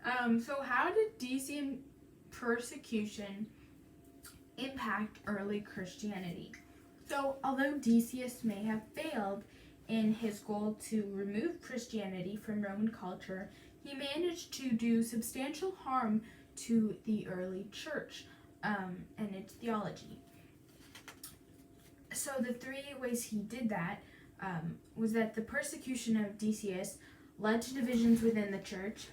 So how did Decian persecution impact early Christianity? So, although Decius may have failed in his goal to remove Christianity from Roman culture, he managed to do substantial harm to the early church and its theology. So, the three ways he did that was that the persecution of Decius led to divisions within the church.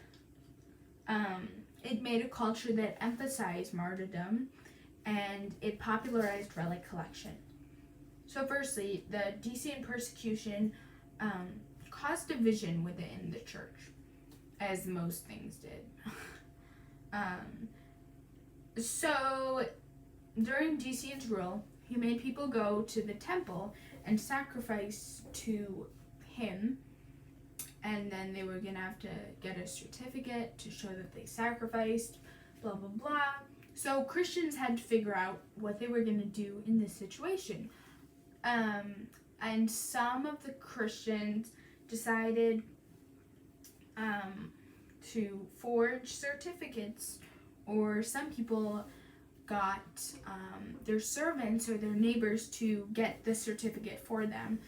It made a culture that emphasized martyrdom, and it popularized relic collection. So firstly, the Decian persecution caused division within the church, as most things did. So during Decian's rule, he made people go to the temple and sacrifice to him, and then they were going to have to get a certificate to show that they sacrificed, blah, blah, blah. So Christians had to figure out what they were going to do in this situation. And some of the Christians decided to forge certificates, or some people got their servants or their neighbors to get the certificate for them,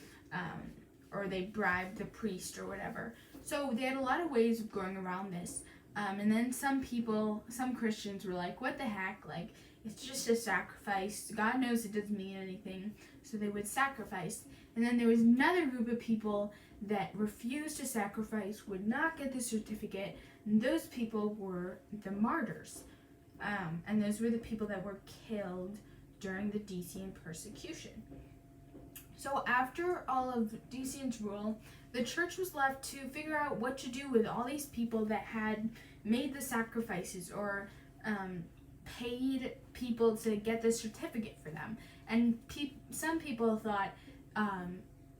or they bribed the priest or whatever. So they had a lot of ways of going around this. And then some Christians were like, what the heck, like, it's just a sacrifice. God knows it doesn't mean anything. So they would sacrifice. And then there was another group of people that refused to sacrifice, would not get the certificate, and those people were the martyrs. And those were the people that were killed during the Decian persecution. So after all of Decian's rule, the church was left to figure out what to do with all these people that had made the sacrifices or paid people to get the certificate for them. And some people thought,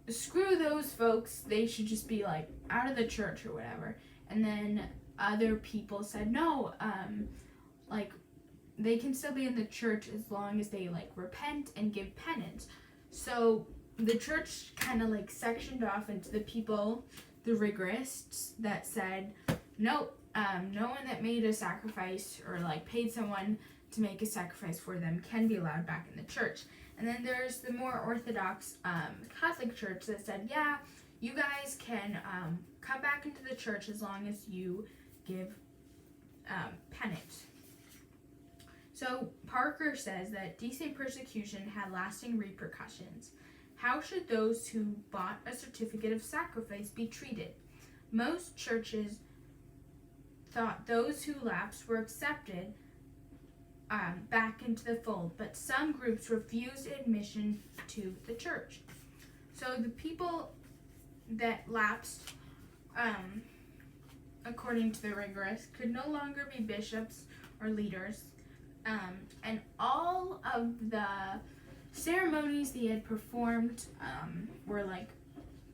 screw those folks, they should just be like out of the church or whatever. And then other people said, no, like they can still be in the church as long as they like repent and give penance. So the church kind of like sectioned off into the people, the rigorists that said, nope, no one that made a sacrifice or like paid someone to make a sacrifice for them can be allowed back in the church. And then there's the more orthodox Catholic church that said, yeah, you guys can come back into the church as long as you give penance. So Parker says that Decian persecution had lasting repercussions. How should those who bought a certificate of sacrifice be treated? Most churches thought those who lapsed were accepted back into the fold, but some groups refused admission to the church. So the people that lapsed, according to the rigorous, could no longer be bishops or leaders, and all of the ceremonies they had performed were like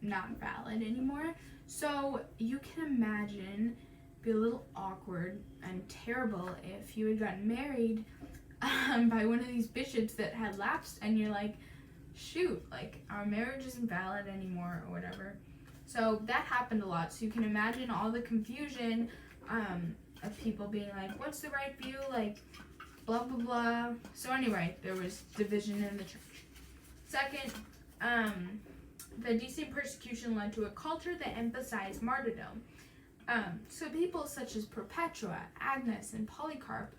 not valid anymore. So you can imagine be a little awkward and terrible if you had gotten married by one of these bishops that had lapsed, and you're like, shoot, like our marriage isn't valid anymore or whatever. So that happened a lot. So you can imagine all the confusion of people being like, what's the right view, like blah blah blah. So anyway, there was division in the church. Second, the Decian persecution led to a culture that emphasized martyrdom. So people such as Perpetua, Agnes, and Polycarp,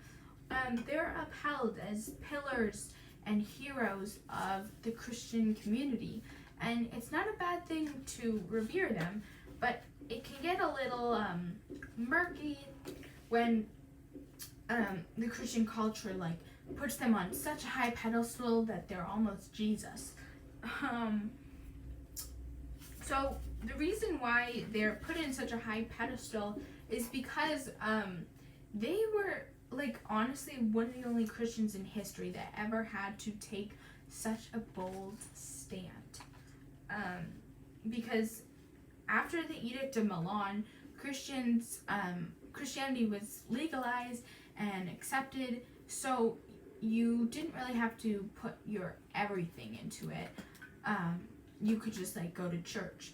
they're upheld as pillars and heroes of the Christian community. And it's not a bad thing to revere them, but it can get a little murky when the Christian culture like puts them on such a high pedestal that they're almost Jesus. So the reason why they're put in such a high pedestal is because they were like honestly one of the only Christians in history that ever had to take such a bold stand. Because after the Edict of Milan, Christianity was legalized and accepted, so you didn't really have to put your everything into it. You could just like go to church.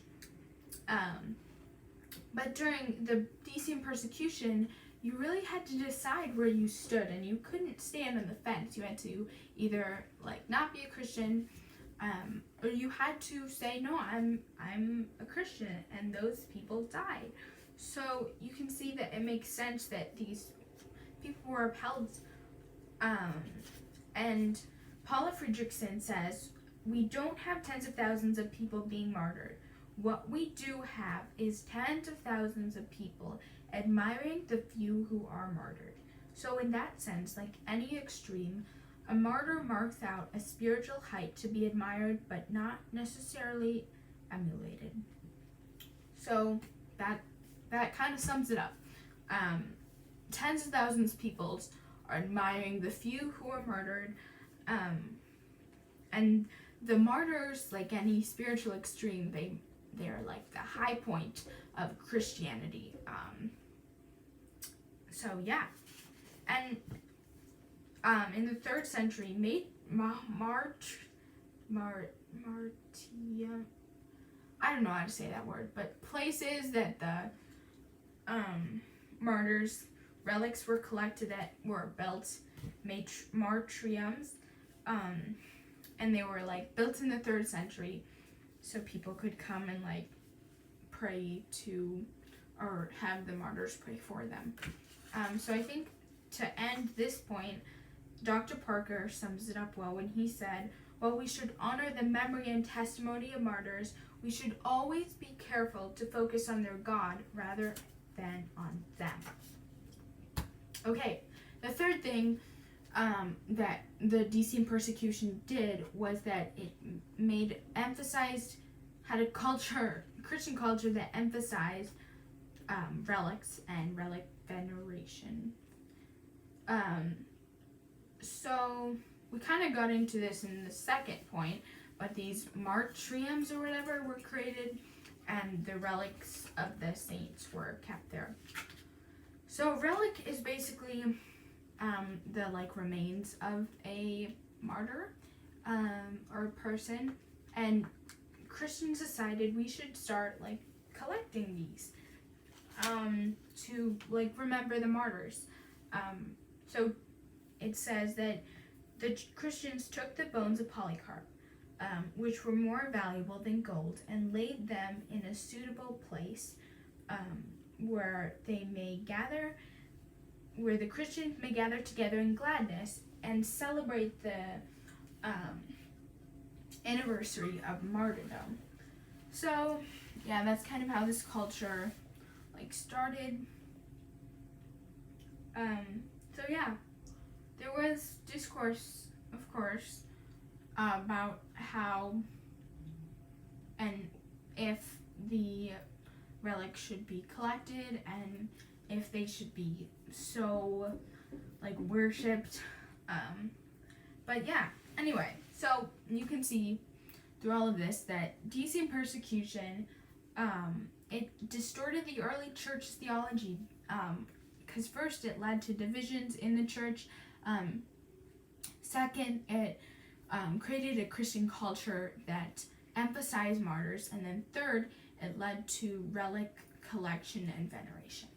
But during the Decian persecution, you really had to decide where you stood, and you couldn't stand on the fence. You had to either not be a Christian, or you had to say, no, I'm a Christian, and those people died. So you can see that it makes sense that these people were upheld. And Paula Fredrickson says, we don't have tens of thousands of people being martyred. What we do have is tens of thousands of people admiring the few who are martyred. So in that sense, like any extreme, a martyr marks out a spiritual height to be admired but not necessarily emulated. So that kind of sums it up. Tens of thousands of people are admiring the few who are martyred, and the martyrs, like any spiritual extreme, they're like the high point of Christianity. So yeah, and in the 3rd century, I don't know how to say that word, but places that the martyrs' relics were collected at were built martyriums, and they were built in the 3rd century, so people could come and pray to, or have the martyrs pray for them. So I think to end this point, Dr. Parker sums it up well when he said, while we should honor the memory and testimony of martyrs, we should always be careful to focus on their God rather than on them. Okay, the third thing that the Decian persecution did was that it had a Christian culture that emphasized relics and relic veneration. So we kind of got into this in the second point, but these martyriums or whatever were created, and the relics of the saints were kept there. So relic is basically the remains of a martyr or person, and Christians decided we should start collecting these to remember the martyrs. So it says that the Christians took the bones of Polycarp, which were more valuable than gold, and laid them in a suitable place where the Christians may gather together in gladness and celebrate the anniversary of martyrdom. So yeah, that's kind of how this culture started. So yeah, there was discourse, of course, about how and if the relics should be collected and if they should be so worshipped. But yeah, anyway, so you can see through all of this that Decian persecution, it distorted the early church theology, because first it led to divisions in the church. Second, it created a Christian culture that emphasized martyrs, and then third, it led to relic collection and veneration.